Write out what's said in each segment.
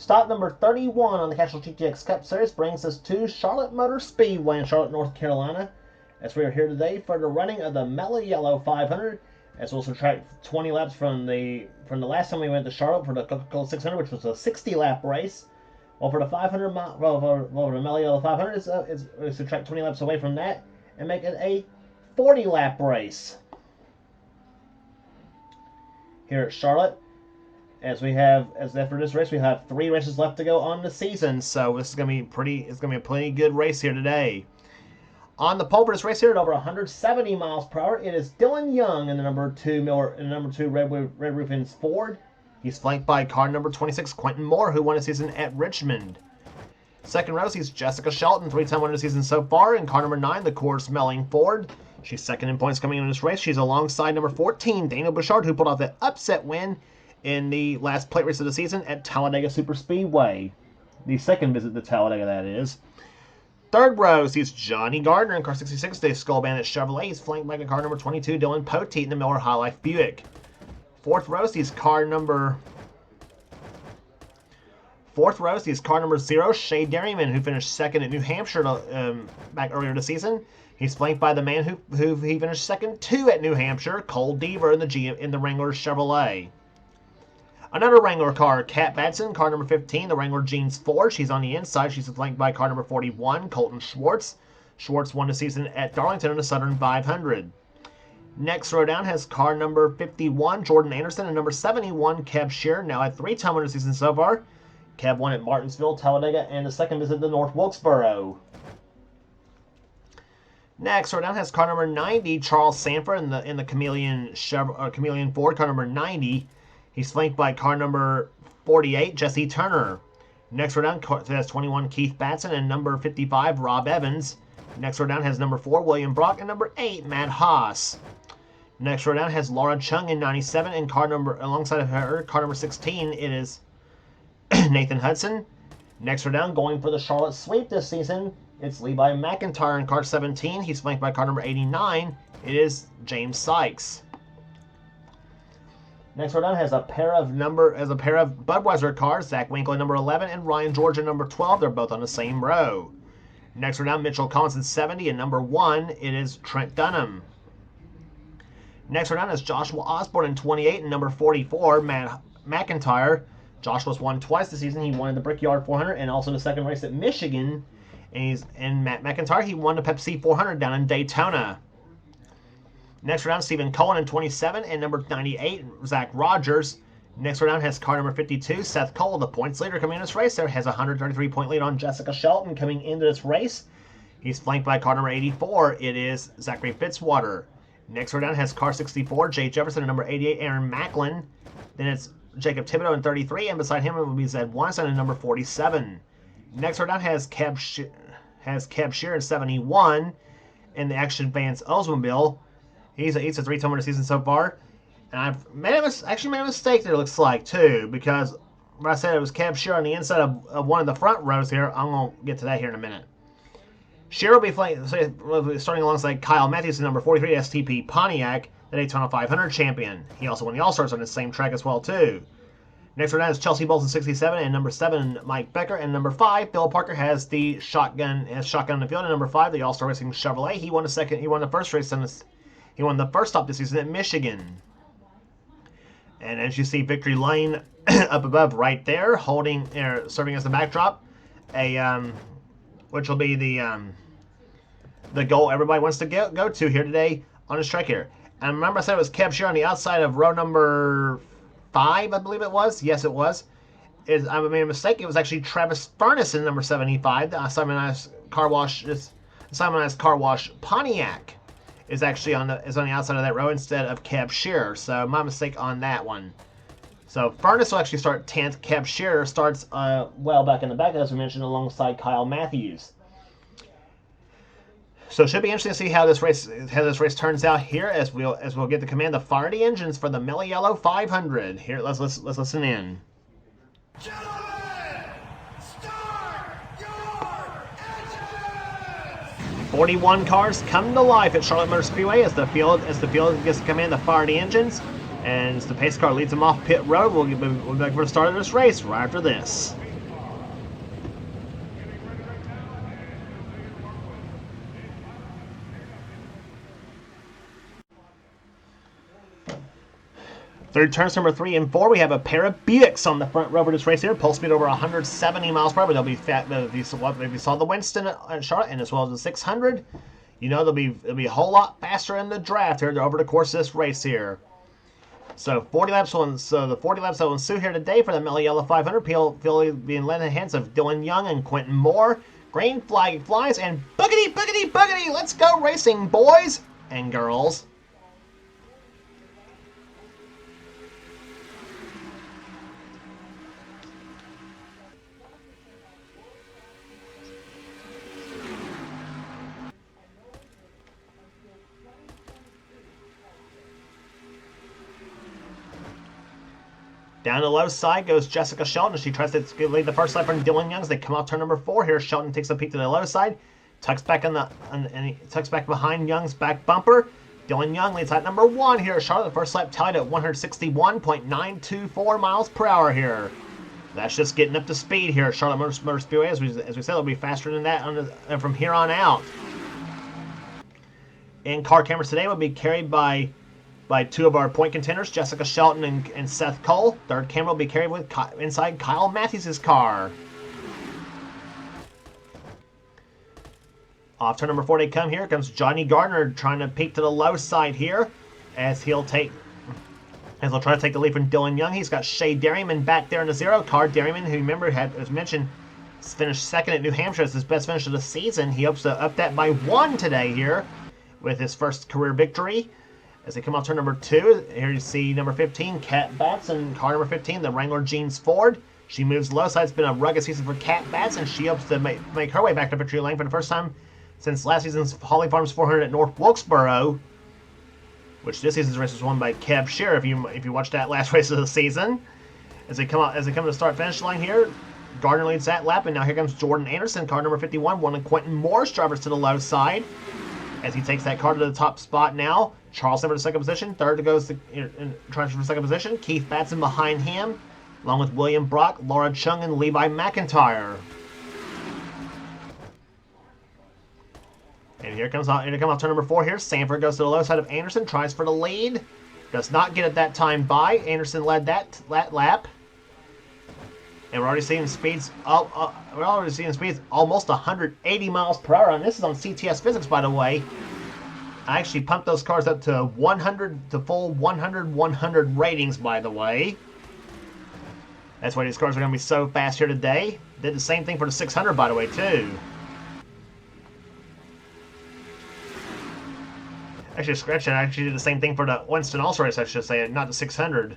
Stop number 31 on the Castrol GTX Cup Series brings us to Charlotte Motor Speedway in Charlotte, North Carolina. As we are here today for the running of the Mello Yello 500, as we'll subtract 20 laps from the last time we went to Charlotte for the Coca-Cola 600, which was a 60-lap race. Well, for the 500 mile, for the Mello Yello 500, we subtract 20 laps away from that and make it a 40-lap race here at Charlotte. After this race, we have 3 races left to go on the season, so this is gonna be a pretty good race here today. On the pole for this race here at over 170 miles per hour, it is Dylan Young in the number 2 Red Roof Ford. He's flanked by car number 26 Quentin Moore, who won a season at Richmond. Second row sees Jessica Shelton, 3-time winner of the season so far, in car number 9, the Coors Melling Ford. She's second in points coming into this race. She's alongside number 14, Daniel Bouchard, who pulled off the upset win in the last plate race of the season at Talladega Superspeedway. The second visit to Talladega, that is. Third row sees Johnny Gardner in car 66, the Skull Bandit Chevrolet. He's flanked by car number 22, Dylan Poteet in the Miller High Life Buick. Fourth row sees car number 0, Shea Dairyman, who finished second at New Hampshire back earlier this season. He's flanked by the man who he finished second too at New Hampshire, Cole Deaver in the Wrangler Chevrolet. Another Wrangler car, Kat Batson, car number 15, the Wrangler Jeans Ford. She's on the inside. She's flanked by car number 41, Colton Schwartz. Schwartz won the season at Darlington in the Southern 500. Next row down has car number 51, Jordan Anderson, and number 71, Kev Shearer. Now had 3-time winner season so far. Kev won at Martinsville, Talladega, and the second visit to North Wilkesboro. Next row down has car number 90, Charles Sanford in the Chameleon Ford, car number 90. He's flanked by car number 48, Jesse Turner. Next row down has 21, Keith Batson, and number 55, Rob Evans. Next row down has number 4, William Brock, and number 8, Matt Haas. Next row down has Laura Chung in 97, and alongside of her, car number 16, it is Nathan Hudson. Next row down, going for the Charlotte sweep this season, it's Levi McIntyre in car 17. He's flanked by car number 89. It is James Sykes. Next row down has a pair of Budweiser cars, Zach Winkle at number 11 and Ryan George at number 12. They're both on the same row. Next row down, Mitchell Collins at 70, and number 1, it is Trent Dunham. Next row down is Joshua Osborne in 28 and number 44, Matt McIntyre. Joshua's won twice this season. He won in the Brickyard 400 and also the second race at Michigan. And Matt McIntyre, he won the Pepsi 400 down in Daytona. Next round, Stephen Cullen in 27 and number 98, Zach Rogers. Next round has car number 52, Seth Cole, the points leader coming in this race. There has a 133-point lead on Jessica Shelton coming into this race. He's flanked by car number 84. It is Zachary Fitzwater. Next round has car 64, Jay Jefferson, and number 88, Aaron Macklin. Then it's Jacob Thibodeau in 33, and beside him it will be Zed Weinstein in number 47. Next round has Kev Shearer in 71 in the Action Vance Oldsmobile. He's a 3-time winner season so far. And I've actually made a mistake there, it looks like, too, because when I said it was Kev Shearer on the inside of one of the front rows here, I'm going to get to that here in a minute. Shearer will be starting alongside Kyle Matthews, number 43 STP Pontiac, the Daytona 500 champion. He also won the All-Stars on the same track as well, too. Next round is Chelsea Bolton 67, and number 7, Mike Becker, and number 5, Bill Parker has the shotgun in the field, and number 5, the All-Star Racing Chevrolet. He won the first stop this season at Michigan. And as you see, Victory Lane up above right there, serving as the backdrop, which will be the goal everybody wants to go to here today on this track here. And remember I said it was Kev Shearer on the outside of row number 5, I believe it was. Yes, it was. I made a mistake. It was actually Travis Furness in number 75. The Simonized Car Wash Pontiac is actually on the outside of that row instead of Kev Shearer. So my mistake on that one. So Furness will actually start 10th. Kev Shearer starts well back in the back, as we mentioned, alongside Kyle Matthews. So it should be interesting to see how this race turns out here as we'll get to command the fire the engines for the Mello Yello 500. Here, let's listen in. Gentlemen, start your engines! 41 cars come to life at Charlotte Motor Speedway as the field gets to command the fire the engines, and as the pace car leads them off pit road. We'll be back for the start of this race right after this. Through turns number 3 and 4, we have a pair of Buicks on the front row for this race here. Pole speed over 170 miles per hour. They'll be fat. If you saw the Winston at Charlotte and as well as the 600, you know they'll be a whole lot faster in the draft here over the course of this race here. So the 40 laps that will ensue here today for the Mello Yellow 500 being led in the hands of Dylan Young and Quentin Moore. Green flag flies and boogity, boogity, boogity. Let's go racing, boys and girls. Down the low side goes Jessica Shelton. She tries to lead the first lap from Dylan Young as they come out turn number 4 here. Shelton takes a peek to the low side, tucks back tucks back behind Young's back bumper. Dylan Young leads lap number 1 here. Charlotte, the first lap tallied at 161.924 miles per hour here. That's just getting up to speed here at Charlotte Motor Speedway. As we said, it'll be faster than that from here on out. In-car cameras today will be carried by 2 of our point contenders, Jessica Shelton and Seth Cole. Third camera will be carried inside Kyle Matthews' car. Off turn number 4 they come. Here comes Johnny Gardner trying to peek to the low side here as he'll try to take the lead from Dylan Young. He's got Shea Derryman back there in the 0 car. Derryman, who remember as mentioned, finished second at New Hampshire as his best finish of the season. He hopes to up that by 1 today here with his first career victory. As they come off turn number 2, here you see number 15, Kat Batson, car number 15, the Wrangler Jeans Ford. She moves low side. It's been a rugged season for Kat Batson. She hopes to make her way back to victory lane for the first time since last season's Holly Farms 400 at North Wilkesboro, which this season's race was won by Kev Shearer. If you watched that last race of the season, as they come to the start finish line here, Gardner leads that lap, and now here comes Jordan Anderson, car number 51, one of Quentin Moore's drivers to the low side, as he takes that car to the top spot now. Charleston for the second position. Third goes to transfer for second position. Keith Batson behind him, along with William Brock, Laura Chung, and Levi McIntyre. And here comes off turn number 4 here. Sanford goes to the low side of Anderson, tries for the lead. Does not get it that time by. Anderson led that lap. And we're already seeing speeds almost 180 miles per hour. And this is on CTS Physics, by the way. I actually pumped those cars up to 100, to full 100 ratings, by the way. That's why these cars are going to be so fast here today. Did the same thing for the 600, by the way, too. Actually, scratch it. I actually did the same thing for the Winston also race, I should say, not the 600.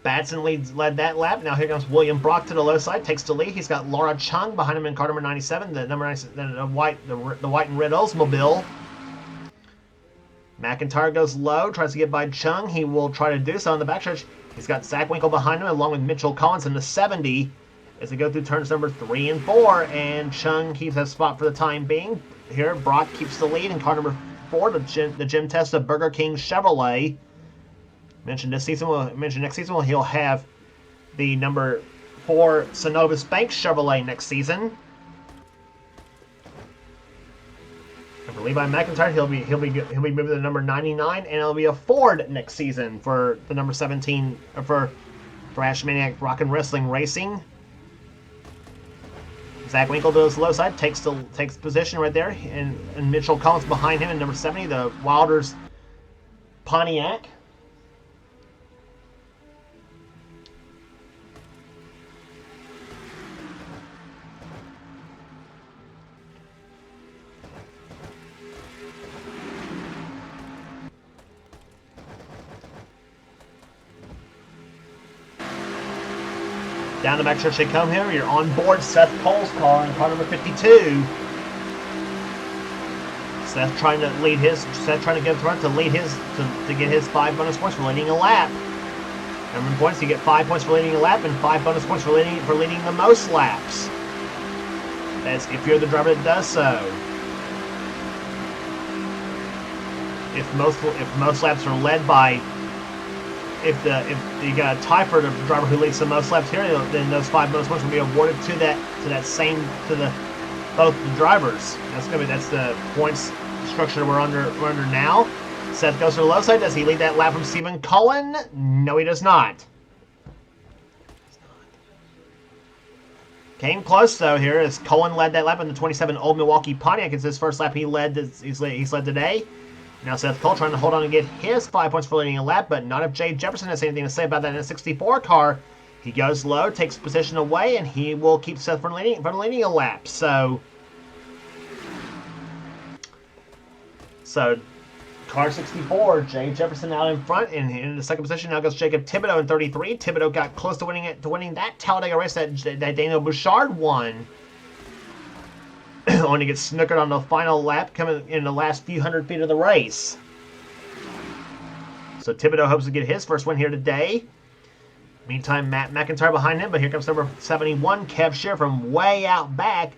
Batson led that lap. Now here comes William Brock to the low side, takes the lead. He's got Laura Chung behind him in car number 97, the white and red Oldsmobile. McIntyre goes low, tries to get by Chung. He will try to do so on the backstretch. He's got Zach Winkle behind him, along with Mitchell Collins in the 70, as they go through turns number 3 and 4. And Chung keeps that spot for the time being. Here, Brock keeps the lead in car number 4, the Jim Testa Burger King Chevrolet. Mentioned next season he'll have the number 4 Synovus Bank Chevrolet next season. And for Levi McIntyre, he'll be moving to the number 99, and it'll be a Ford next season for the number 17 for Ashmaniac Rock and Wrestling Racing. Zach Winkle to his low side takes position right there, and Mitchell Collins behind him in number 70, the Wilders Pontiac. Down the backstretch they come here. You're on board Seth Cole's car in car number 52. Seth trying to get front to get his 5 bonus points for leading a lap. Remember points, you get 5 points for leading a lap and 5 bonus points for leading the most laps. That's if you're the driver that does so. If most laps are led by If you got a tie for the driver who leads the most laps here, then those 5 bonus points will be awarded to both the drivers. That's the points structure we're under now. Seth goes to the low side. Does he lead that lap from Stephen Cullen? No, he does not. Came close, though, here as Cullen led that lap in the 27 Old Milwaukee Pontiac. It's his first lap he's led today. Now Seth Cole trying to hold on and get his 5 points for leading a lap, but not if Jay Jefferson has anything to say about that in a 64 car. He goes low, takes position away, and he will keep Seth from leading a lap. So car 64, Jay Jefferson out in front, and in the second position now goes Jacob Thibodeau in 33. Thibodeau got close to winning that Talladega race that Daniel Bouchard won. Only to get snookered on the final lap coming in the last few hundred feet of the race. So Thibodeau hopes to get his first win here today. Meantime, Matt McIntyre behind him, but here comes number 71, Kev Shear from way out back.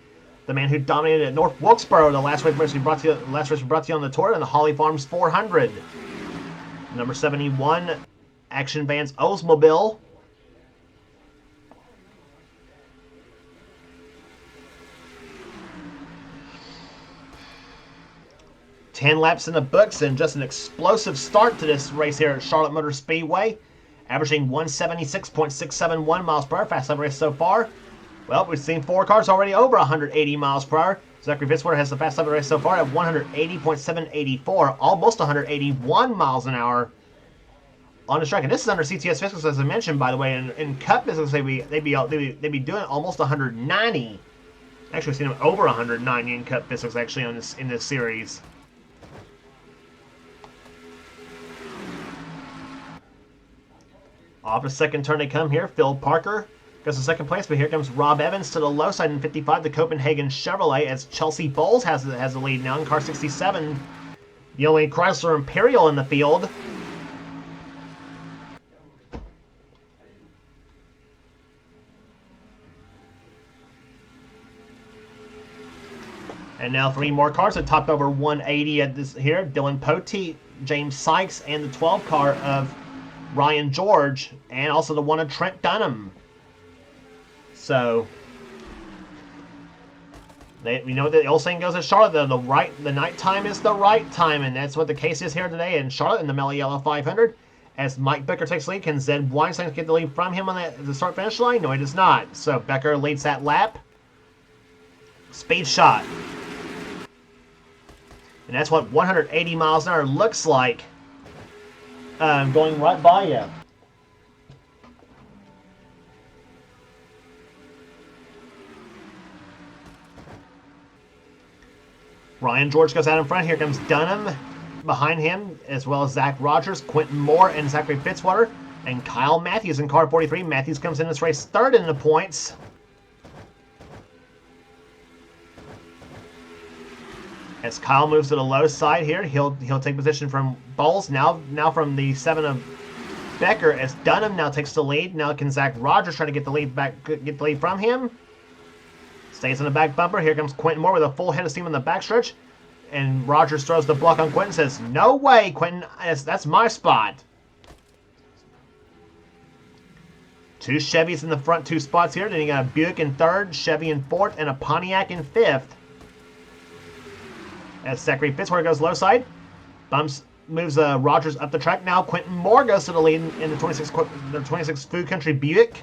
The man who dominated at North Wilkesboro, the last race we brought to you on the tour, in the Holly Farms 400. Number 71, Action Vans Oldsmobile. Ten laps in the books and just an explosive start to this race here at Charlotte Motor Speedway. Averaging 176.671 miles per hour. Fast lap race so far. Well, we've seen 4 cars already over 180 miles per hour. Zachary Fitzwater has the fast lap race so far at 180.784, almost 181 miles an hour on the track. And this is under CTS physics, as I mentioned, by the way. In Cup physics, they'd be doing almost 190. Actually, we've seen them over 190 in Cup physics actually in this series. Off the second turn they come here. Phil Parker goes to second place, but here comes Rob Evans to the low side in 55, the Copenhagen Chevrolet, as Chelsea Bowles has the lead now in car 67, the only Chrysler Imperial in the field. And now 3 more cars that topped over 180 at this here. Dylan Poteet, James Sykes, and the 12 car of Ryan George, and also the one of Trent Dunham. So, we know that the old saying goes at Charlotte, the night time is the right time, and that's what the case is here today in Charlotte in the Mello Yello 500. As Mike Becker takes the lead, can Zed Weinstein get the lead from him on the start-finish line? No, he does not. So Becker leads that lap. Speed shot. And that's what 180 miles an hour looks like. Going right by you. Ryan George goes out in front. Here comes Dunham behind him, as well as Zach Rogers, Quentin Moore, and Zachary Fitzwater, and Kyle Matthews in car 43. Matthews comes in this race third in the points. As Kyle moves to the low side here, he'll take position from Bowles. Now from the 7 of Becker, as Dunham now takes the lead. Now can Zach Rogers try to get the lead from him? Stays on the back bumper. Here comes Quentin Moore with a full head of steam on the backstretch, and Rogers throws the block on Quentin. Says, "No way, Quentin. That's my spot." 2 Chevys in the front 2 spots here. Then you got a Buick in third, Chevy in fourth, and a Pontiac in fifth. As Zachary Fitzwater goes low side, moves Rogers up the track. Now Quentin Moore goes to the lead in the 26 Food Country Buick.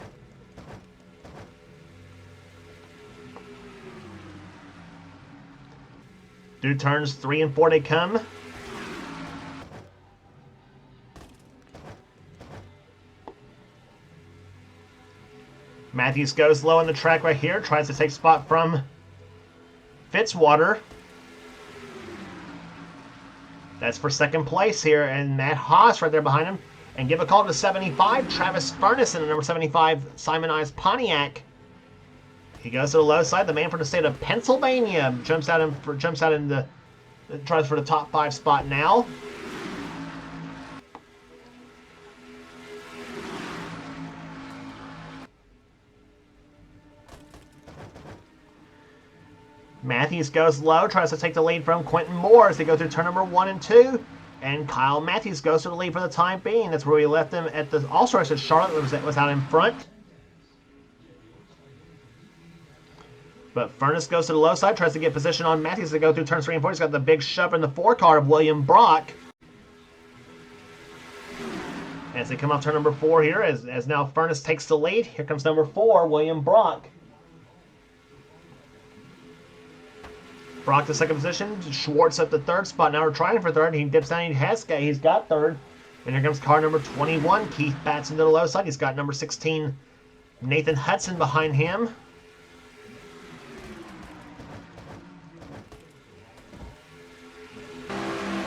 Through turns 3 and 4 they come. Matthews goes low on the track right here, tries to take spot from Fitzwater. That's for second place here, and Matt Haas right there behind him. And give a call to 75, Travis Furness in the number 75 Simonized Pontiac. He goes to the low side. The man from the state of Pennsylvania tries for the top 5 spot now. Matthews goes low, tries to take the lead from Quentin Moore as they go through turn number 1 and 2. And Kyle Matthews goes to the lead for the time being. That's where we left him at the All-Star race at Charlotte. Was out in front. But Furness goes to the low side, tries to get position on Matthews to go through turns 3 and 4. He's got the big shove in the 4 car of William Brock. As they come off turn number 4 here, as now Furnace takes the lead. Here comes number 4, William Brock. Brock to second position. Schwartz at the third spot. Now we're trying for third. He dips down. He's got third. And here comes car number 21. Keith Batson to the low side. He's got number 16, Nathan Hudson behind him.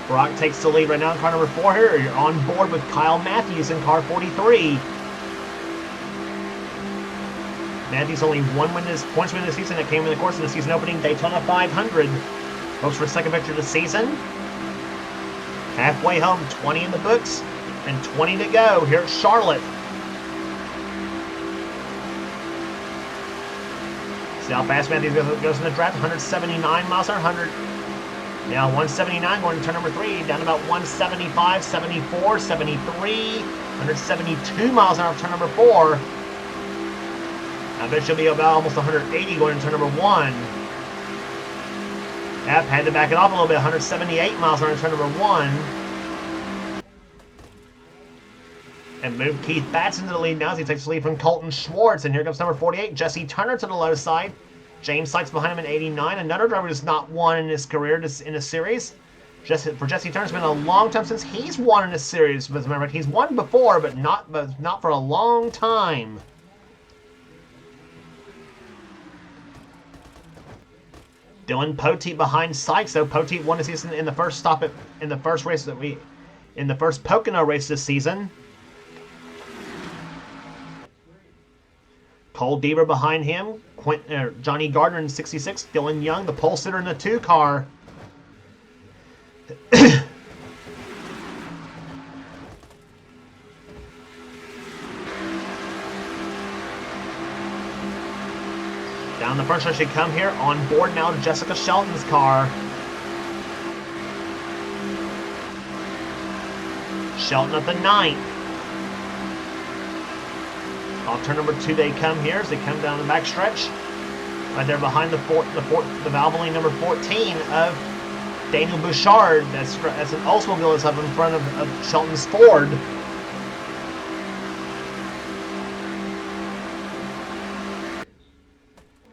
Brock takes the lead right now in car number 4 here. You're on board with Kyle Matthews in car 43. Matthews only one points win this season that came in the course in the season opening Daytona 500. Hopes for a second victory of the season. Halfway home, 20 in the books and 20 to go here at Charlotte. See how fast Matthews goes in the draft. 179 miles an hour. Now 179 going to turn number 3, down to about 175, 74, 73, 172 miles an hour turn number 4. I bet she'll be about almost 180 going to turn number 1. Yep, had to back it off a little bit. 178 miles an hour turn number 1. And move Keith Batson to the lead now as he takes the lead from Colton Schwartz. And here comes number 48, Jesse Turner to the low side. James Sykes behind him in 89. Another driver who's not won in his career in a series. For Jesse Turner, it's been a long time since he's won in a series. But as a matter of fact, he's won before, but not for a long time. Dylan Poteet behind Sykes, though. Poteet won the season in the first in the first Pocono race this season. Cole Deaver behind him. Johnny Gardner in 66. Dylan Young, the pole sitter in the 2 car. Down the front stretch they come here. On board now Jessica Shelton's car. Shelton at the 9th. Off turn number 2 they come here as they come down the back stretch. Right there behind the Valvoline number 14 of Daniel Bouchard. That's an Oldsmobile that's up in front of Shelton's Ford.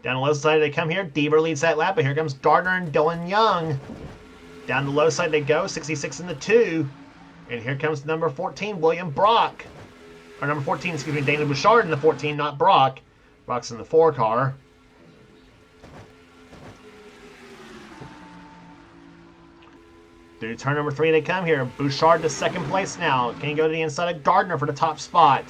Down the low side they come here. Deaver leads that lap, but here comes Gardner and Dylan Young. Down the low side they go, 66 in the 2. And here comes number 14, William Brock. Or number 14, excuse me, Daniel Bouchard in the 14, not Brock. Brock's in the 4 car. Through turn number 3 they come here. Bouchard to second place now. Can he go to the inside of Gardner for the top spot?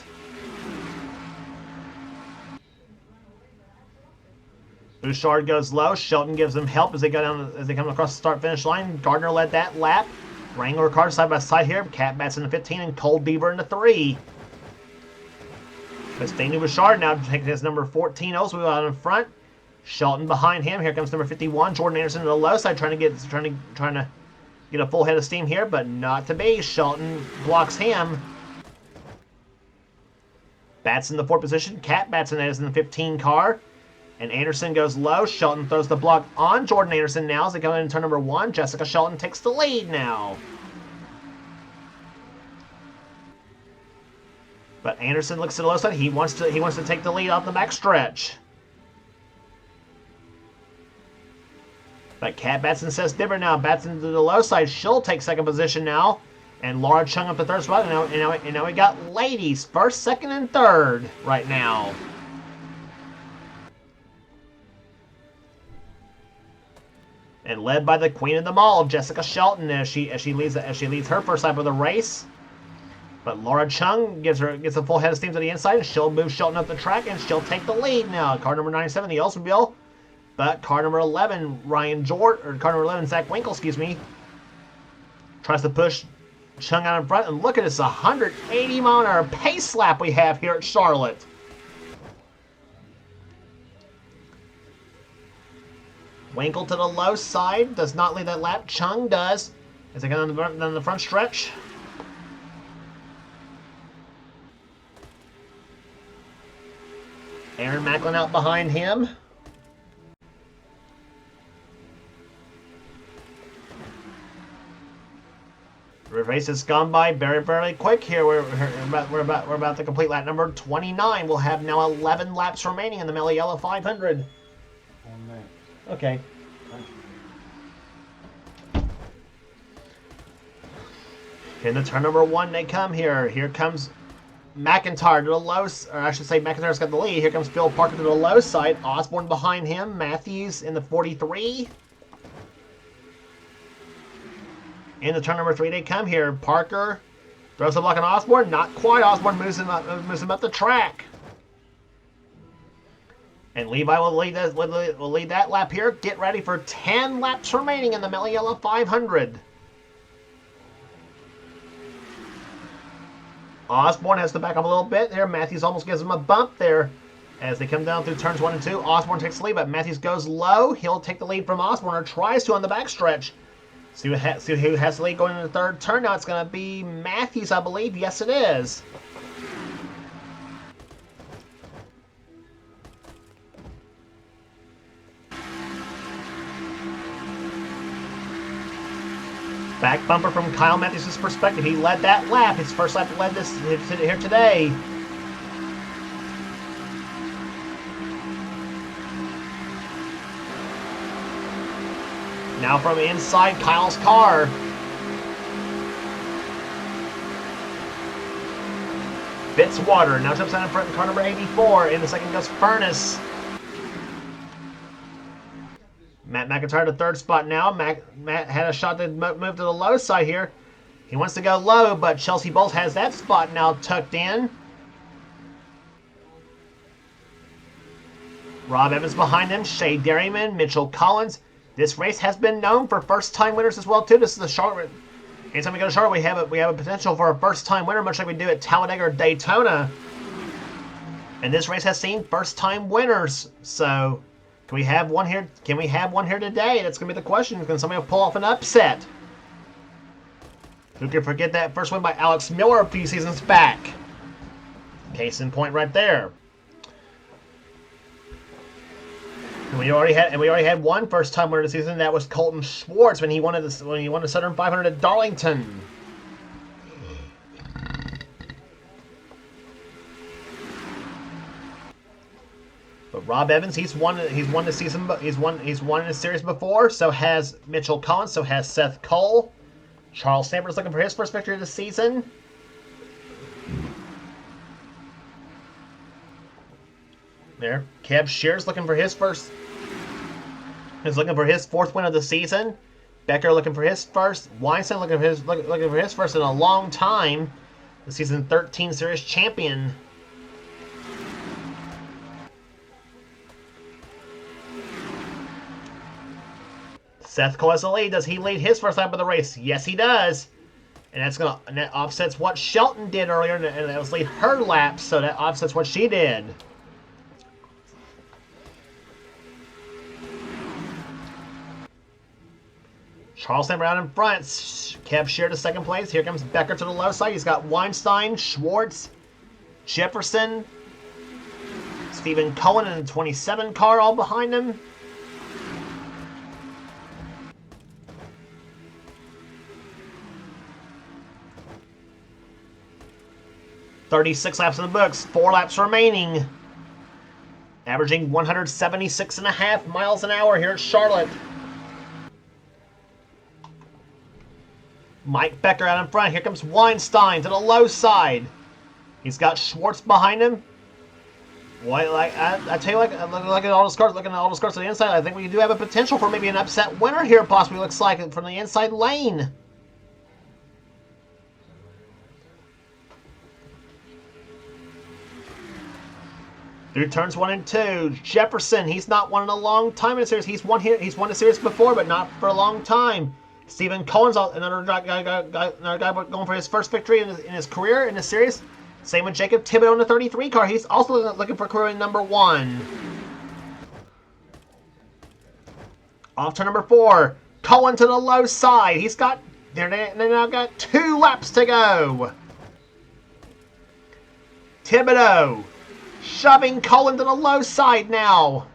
Bouchard goes low. Shelton gives them help as they go down as they come across the start-finish line. Gardner led that lap. Wrangler cars side by side here. Cat Batson in the 15 and Cole Deaver in the 3. That's Daniel Bouchard now taking his number 14 Oldsmobile out in front. Shelton behind him. Here comes number 51, Jordan Anderson to the low side, trying to get a full head of steam here, but not to be. Shelton blocks him. Batson in the 4th position. Cat Batson is in the 15 car. And Anderson goes low. Shelton throws the block on Jordan Anderson now as they come in turn number 1. Jessica Shelton takes the lead now. But Anderson looks to the low side. He wants to take the lead off the back stretch. But Cat Batson says different now. Batson to the low side. She'll take second position now. And Laura Chung up the 3rd spot. And now we got ladies. 1st, 2nd, and 3rd right now. And led by the queen of them all, Jessica Shelton, as she leads her first lap of the race. But Laura Chung gets a full head of steam to the inside, and she'll move Shelton up the track, and she'll take the lead now. Car number 97, the Oldsmobile. But car number 11, car number 11, Zach Winkle, excuse me, tries to push Chung out in front. And look at this 180 mile an hour pace lap we have here at Charlotte. Winkle to the low side, does not lead that lap. Chung does, as they go down the front stretch. Aaron Macklin out behind him. The race has gone by very, very quick here. We're about to complete lap number 29. We'll have now 11 laps remaining in the Mello Yello 500. Okay. In the turn number 1, they come here. Here comes McIntyre to the low, or I should say McIntyre's got the lead. Here comes Phil Parker to the low side. Osborne behind him. Matthews in the 43. In the turn number 3, they come here. Parker throws the block on Osborne. Not quite. Osborne moves him up the track. And Levi will lead that lap here. Get ready for 10 laps remaining in the Mello Yello 500. Osborne has to back up a little bit there. Matthews almost gives him a bump there as they come down through turns 1 and 2. Osborne takes the lead, but Matthews goes low. He'll take the lead from Osborne, or tries to on the backstretch. See who has the lead going into the third turn now. It's going to be Matthews, I believe. Yes, it is. Back bumper from Kyle Matthews' perspective. He led that lap. His first lap led this here today. Now from inside Kyle's car. Fitzwater now jumps out in front in car number 84. In the second goes Furnace. Matt McIntyre to third spot now. Matt had a shot to move to the low side here. He wants to go low, but Chelsea Bowles has that spot now tucked in. Rob Evans behind him. Shea Dairyman, Mitchell Collins. This race has been known for first-time winners as well, too. This is the Charlotte. Anytime we go to Charlotte, we have a potential for a first-time winner, much like we do at Talladega or Daytona. And this race has seen first-time winners. So, can we have one here? Can we have one here today? That's going to be the question. Can somebody pull off an upset? Who can forget that first win by Alex Miller a few seasons back? Case in point right there. And we already had one first-time winner this season. That was Colton Schwartz when he won the Southern 500 at Darlington. But Rob Evans, he's won the season. He's won in a series before. So has Mitchell Collins. So has Seth Cole. Charles Sanders looking for his first victory of the season. There, Kev Shears looking for his first. Is looking for his fourth win of the season. Becker looking for his first. Weinstein looking for his first in a long time. The season 13 series champion. Seth Cole has the lead. Does he lead his first lap of the race? Yes, he does. And that offsets what Shelton did earlier, and that was lead her lap, so that offsets what she did. Charleston out in front. Kev Shear to second place. Here comes Becker to the low side. He's got Weinstein, Schwartz, Jefferson, Stephen Cohen in the 27 car all behind him. .36 laps in the books. 4 laps remaining. Averaging 176.5 miles an hour here at Charlotte. Mike Becker out in front. Here comes Weinstein to the low side. He's got Schwartz behind him. Boy, I tell you, looking at all the cars to the inside, I think we do have a potential for maybe an upset winner here, possibly looks like, from the inside lane. Through turns 1 and 2, Jefferson, he's not won in a long time in the series. He's won the series before, but not for a long time. Stephen Cohen's another guy going for his first victory in his career in the series. Same with Jacob Thibodeau in the 33 car. He's also looking for career number 1. Off to number 4. Cohen to the low side. They now got 2 laps to go. Thibodeau shoving Cohen to the low side now.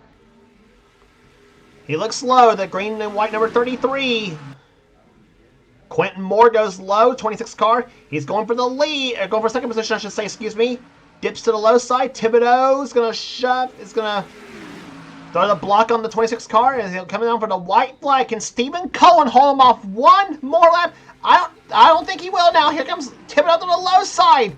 He looks low. The green and white number 33. Quentin Moore goes low, 26 car. He's going for the lead, going for second position, I should say, excuse me. Dips to the low side. Thibodeau's going to shove, is going to throw the block on the 26 car, and he'll come down for the white flag. Can Stephen Cohen hold him off one more lap? I don't think he will now. Here comes Thibodeau to the low side.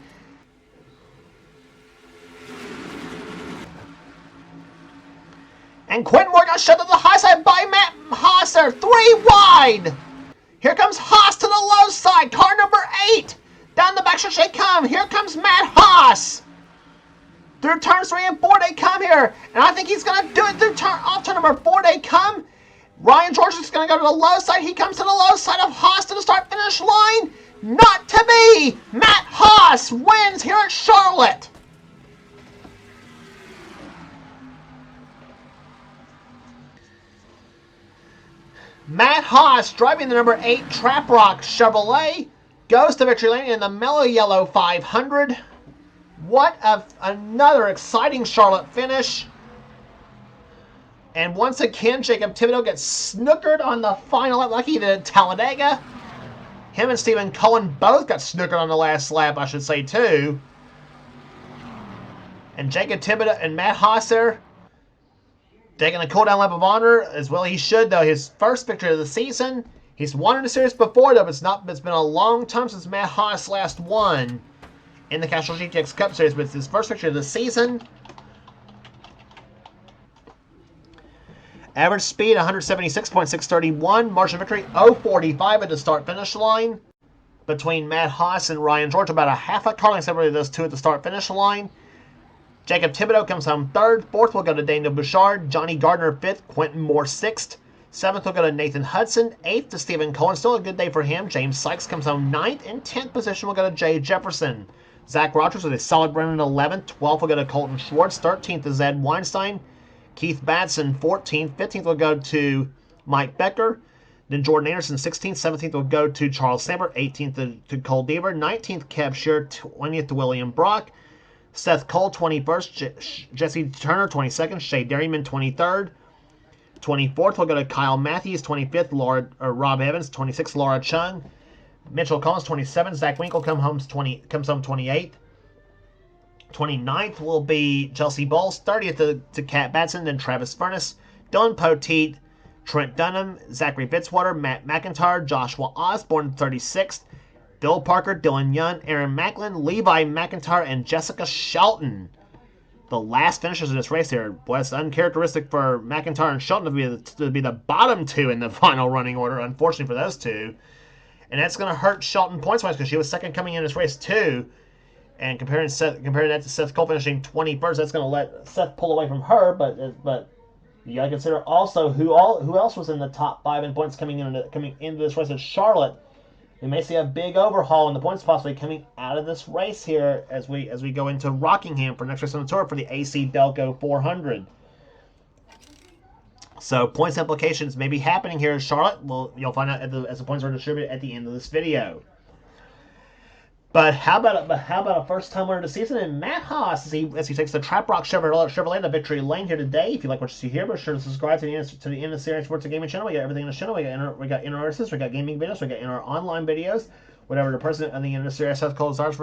And Quentin Moore got shoved to the high side by Matt Haas there. 3 wide. Here comes Haas to the low side. Car number 8. Down the backstretch they come. Here comes Matt Haas. Through turns 3 and 4 they come here. And I think he's going to do it through off turn number 4 they come. Ryan George is going to go to the low side. He comes to the low side of Haas to the start-finish line. Not to be. Matt Haas wins here at Charlotte. Matt Haas, driving the number 8 Trap Rock Chevrolet, goes to victory lane in the Mello Yello 500. What another exciting Charlotte finish. And once again, Jacob Thibodeau gets snookered on the final lap like he did at Talladega. Him and Stephen Cohen both got snookered on the last lap, I should say, too. And Jacob Thibodeau and Matt Haas there taking a cool-down lap of honor, as well he should, though. His first victory of the season. He's won in the series before, though, but it's been a long time since Matt Haas last won in the Castrol GTX Cup Series, but it's his first victory of the season. Average speed, 176.631. Margin of victory, 0.45 at the start-finish line. Between Matt Haas and Ryan George, about a half a car length separated those two at the start-finish line. Jacob Thibodeau comes home 3rd. 4th will go to Daniel Bouchard. Johnny Gardner 5th. Quentin Moore 6th. 7th will go to Nathan Hudson. 8th to Stephen Cohen. Still a good day for him. James Sykes comes home 9th. And 10th position will go to Jay Jefferson. Zach Rogers with a solid run in 11th. 12th will go to Colton Schwartz. 13th is Ed Weinstein. Keith Batson 14th. 15th will go to Mike Becker. Then Jordan Anderson 16th. 17th will go to Charles Sambert. 18th to Cole Deaver. 19th Kev Shear. 20th to William Brock. Seth Cole, 21st. Jesse Turner, 22nd. Shea Dairyman, 23rd. 24th will go to Kyle Matthews. 25th, Rob Evans. 26th, Laura Chung. Mitchell Collins, 27th. Zach Winkle comes home 28th. 29th will be Chelsea Bowles. 30th to Kat Batson. Then Travis Furness. Dylan Poteet. Trent Dunham. Zachary Fitzwater. Matt McIntyre. Joshua Osborne, 36th. Bill Parker, Dylan Young, Aaron Macklin, Levi McIntyre, and Jessica Shelton. The last finishers of this race here. Boy, it's uncharacteristic for McIntyre and Shelton to be the bottom 2 in the final running order, unfortunately for those two. And that's going to hurt Shelton points-wise because she was second coming in this race, too. And comparing that to Seth Cole finishing 21st, that's going to let Seth pull away from her. But you got to consider also who else was in the top 5 in points coming into this race at Charlotte. We may see a big overhaul in the points possibly coming out of this race here as we go into Rockingham for next race on the tour for the AC Delco 400. So points implications may be happening here in Charlotte. Well, you'll find out as the points are distributed at the end of this video. But how about a first-time winner of the season in Matt Haas as he takes the Trap Rock Chevrolet to victory lane here today. If you like what you see here, be sure to subscribe to the NNSCRA Sports and Gaming channel. We got everything in the channel. We got NRSs, we got gaming videos, we got our online videos. Whatever the president of the NNSCRA Seth Cole desires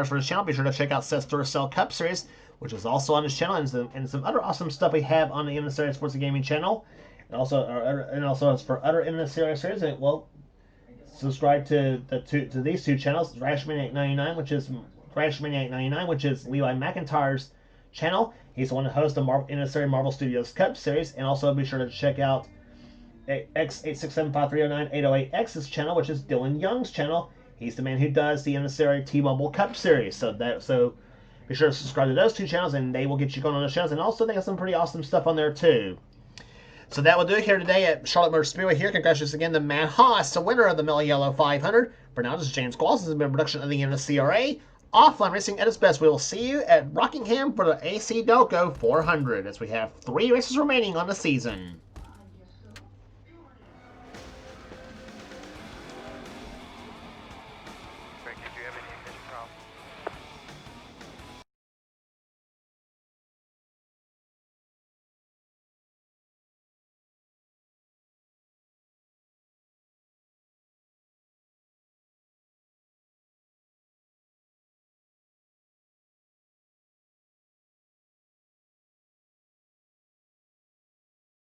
for his channel, be sure to check out Seth's Duracell Cup Series, which is also on his channel, and some other awesome stuff we have on the NNSCRA Sports and Gaming channel, and also as for other NNSCRA series. Well, subscribe to these two channels, Rashmania 899, which is Levi McIntyre's channel. He's the one that hosts the NNSCRA Marvel Studios Cup Series, and also be sure to check out X8675309-808X's channel, which is Dylan Young's channel. He's the man who does the NNSCRA T-Mobile Cup Series. So be sure to subscribe to those two channels, and they will get you going on those channels. And also they have some pretty awesome stuff on there too. So that will do it here today at Charlotte Motor Speedway here. Congratulations again to Matt Haas, the winner of the Mello Yello 500. For now, this is James Qualls. This has been a production of the NNSCRA. Offline racing at its best. We will see you at Rockingham for the AC Delco 400 as we have 3 races remaining on the season.